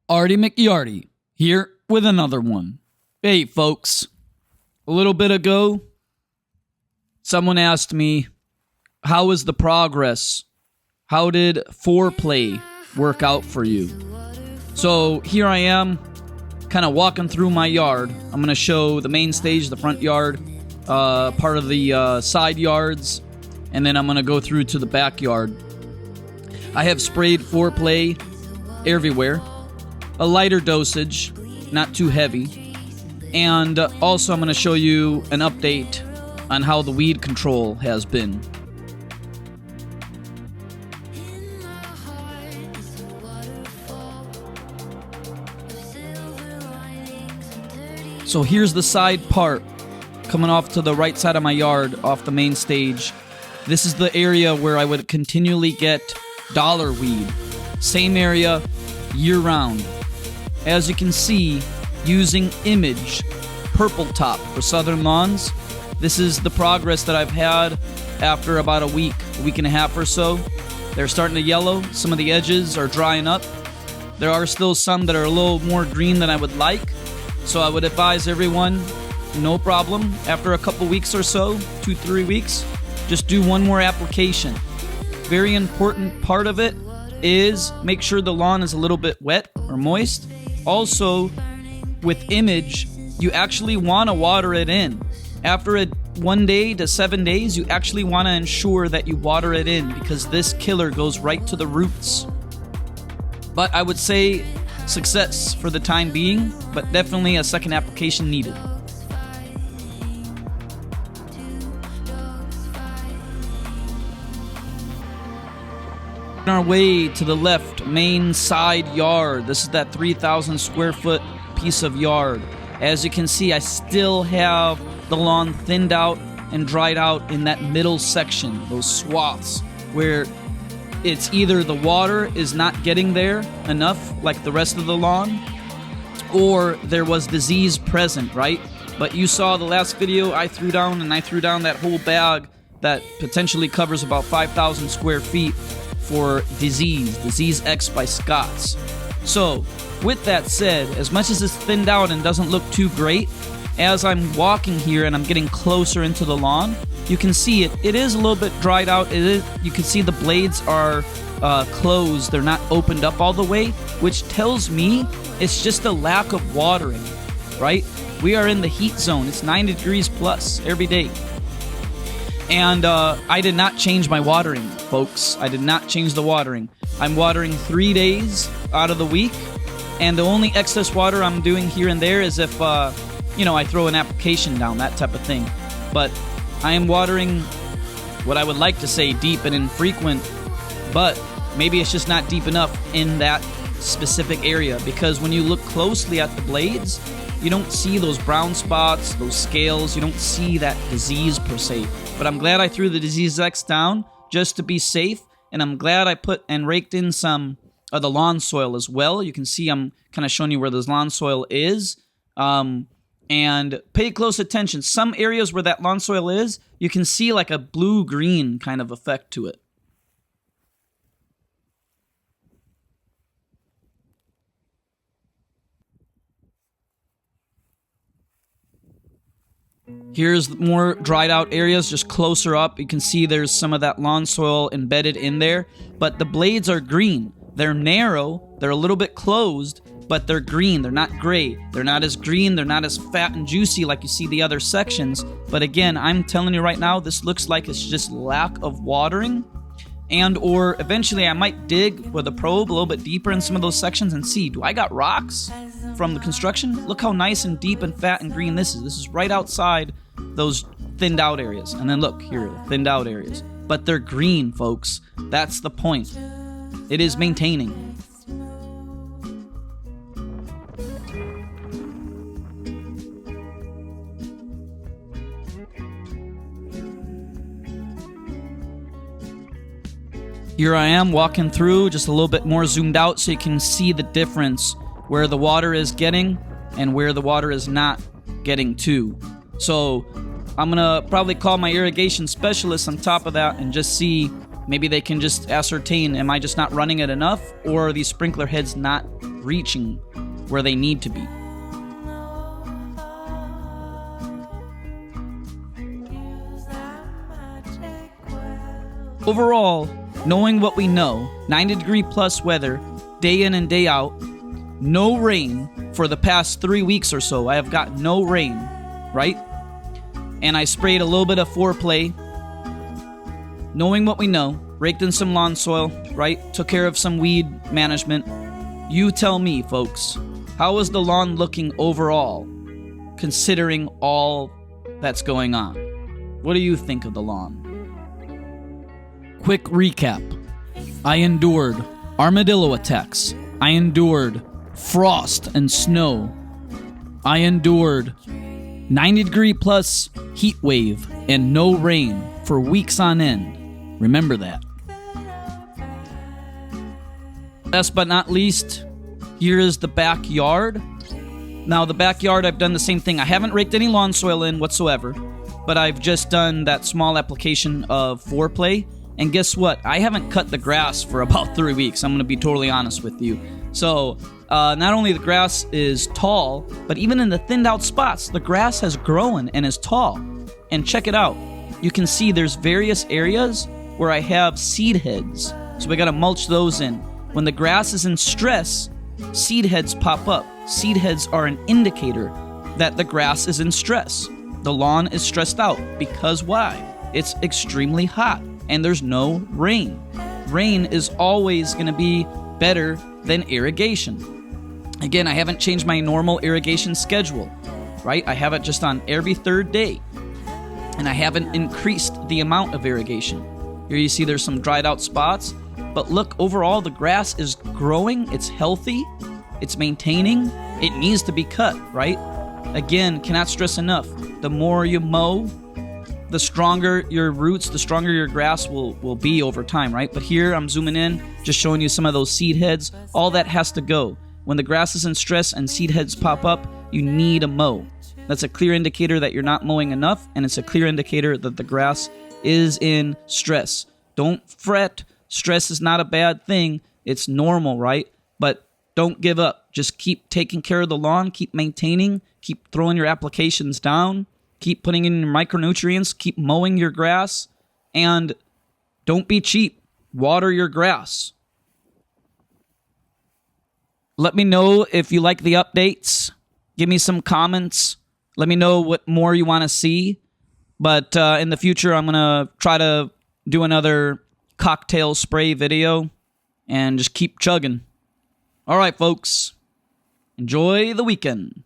Artie McYarty here with another one. Hey folks, a little bit ago, someone asked me, how is the progress? How did FourPlay work out for you? So here I am, kind of walking through my yard. I'm going to show the main stage, the front yard, part of the side yards, and then I'm going to go through to the backyard. I have sprayed FourPlay everywhere. A lighter dosage, not too heavy. And also I'm going to show you an update on how the weed control has been. So here's the side part coming off to the right side of my yard off the main stage. This is the area where I would continually get dollar weed. Same area year round. As you can see, using Image Purple Top for southern lawns, this is the progress that I've had after about a week and a half or so. They're starting to yellow. Some of the edges are drying up. There are still some that are a little more green than I would like. So I would advise everyone, no problem, after a couple weeks or so, 2-3 weeks, just do one more application. Very important part of it is make sure the lawn is a little bit wet or moist. Also, with Image, you actually want to water it in. After 1 day to 7 days, you actually want to ensure that you water it in because this killer goes right to the roots. But I would say success for the time being, but definitely a second application needed. On our way to the left, main side yard. This is that 3,000 square foot piece of yard. As you can see, I still have the lawn thinned out and dried out in that middle section, those swaths, where it's either the water is not getting there enough, like the rest of the lawn, or there was disease present, right? But you saw the last video I threw down, and I threw down that whole bag that potentially covers about 5,000 square feet for Disease X by Scott's. So, with that said, as much as it's thinned out and doesn't look too great, as I'm walking here and I'm getting closer into the lawn, you can see it is a little bit dried out. You can see the blades are closed. They're not opened up all the way, which tells me it's just a lack of watering, right? We are in the heat zone. It's 90 degrees plus every day. And I did not change my watering, folks. I did not change the watering. I'm watering 3 days out of the week, and the only excess water I'm doing here and there is if, I throw an application down, that type of thing. But I am watering what I would like to say deep and infrequent, but maybe it's just not deep enough in that specific area, because when you look closely at the blades, you don't see those brown spots, those scales. You don't see that disease per se. But I'm glad I threw the Disease X down just to be safe. And I'm glad I put and raked in some of the lawn soil as well. You can see I'm kind of showing you where this lawn soil is. And pay close attention. Some areas where that lawn soil is, you can see like a blue-green kind of effect to it. Here's more dried out areas just closer up. You can see there's some of that lawn soil embedded in there, but the blades are green. They're narrow, they're a little bit closed, but they're green. They're not gray. They're not as green, they're not as fat and juicy like you see the other sections. But again, I'm telling you right now, this looks like it's just lack of watering. And or eventually I might dig with a probe a little bit deeper in some of those sections and see, do I got rocks from the construction? Look how nice and deep and fat and green this is. This is right outside those thinned out areas. And then look here, thinned out areas. But they're green, folks. That's the point. It is maintaining. Here I am walking through, just a little bit more zoomed out so you can see the difference where the water is getting and where the water is not getting to. So I'm going to probably call my irrigation specialist on top of that and just see, maybe they can just ascertain, am I just not running it enough, or are these sprinkler heads not reaching where they need to be. Overall, knowing what we know, 90-degree plus weather, day in and day out, no rain for the past 3 weeks or so. I have got no rain, right? And I sprayed a little bit of FourPlay. Knowing what we know, raked in some lawn soil, right? Took care of some weed management. You tell me, folks, how is the lawn looking overall, considering all that's going on? What do you think of the lawn? Quick recap. I endured armadillo attacks. I endured frost and snow. I endured 90-degree plus heat wave and no rain for weeks on end. Remember that. Last but not least, here is the backyard. Now, the backyard, I've done the same thing. I haven't raked any lawn soil in whatsoever, but I've just done that small application of FourPlay. And guess what? I haven't cut the grass for about 3 weeks. I'm going to be totally honest with you. So, not only the grass is tall, but even in the thinned out spots, the grass has grown and is tall. And check it out. You can see there's various areas where I have seed heads. So we got to mulch those in. When the grass is in stress, seed heads pop up. Seed heads are an indicator that the grass is in stress. The lawn is stressed out. Because why? It's extremely hot and there's no rain. Rain is always going to be better than irrigation. Again, I haven't changed my normal irrigation schedule, right? I have it just on every third day. And I haven't increased the amount of irrigation. Here you see there's some dried out spots. But look, overall, the grass is growing. It's healthy. It's maintaining. It needs to be cut, right? Again, cannot stress enough. The more you mow, the stronger your roots, the stronger your grass will be over time, right? But here, I'm zooming in, just showing you some of those seed heads. All that has to go. When the grass is in stress and seed heads pop up, you need a mow. That's a clear indicator that you're not mowing enough, and it's a clear indicator that the grass is in stress. Don't fret. Stress is not a bad thing. It's normal, right? But don't give up. Just keep taking care of the lawn. Keep maintaining. Keep throwing your applications down. Keep putting in your micronutrients. Keep mowing your grass. And don't be cheap. Water your grass. Let me know if you like the updates. Give me some comments. Let me know what more you want to see. But in the future, I'm going to try to do another cocktail spray video and just keep chugging. All right, folks. Enjoy the weekend.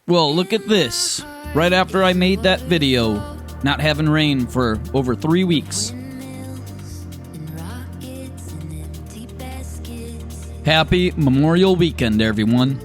Well, look at this. Right after I made that video, not having rain for over 3 weeks. Happy Memorial Weekend, everyone.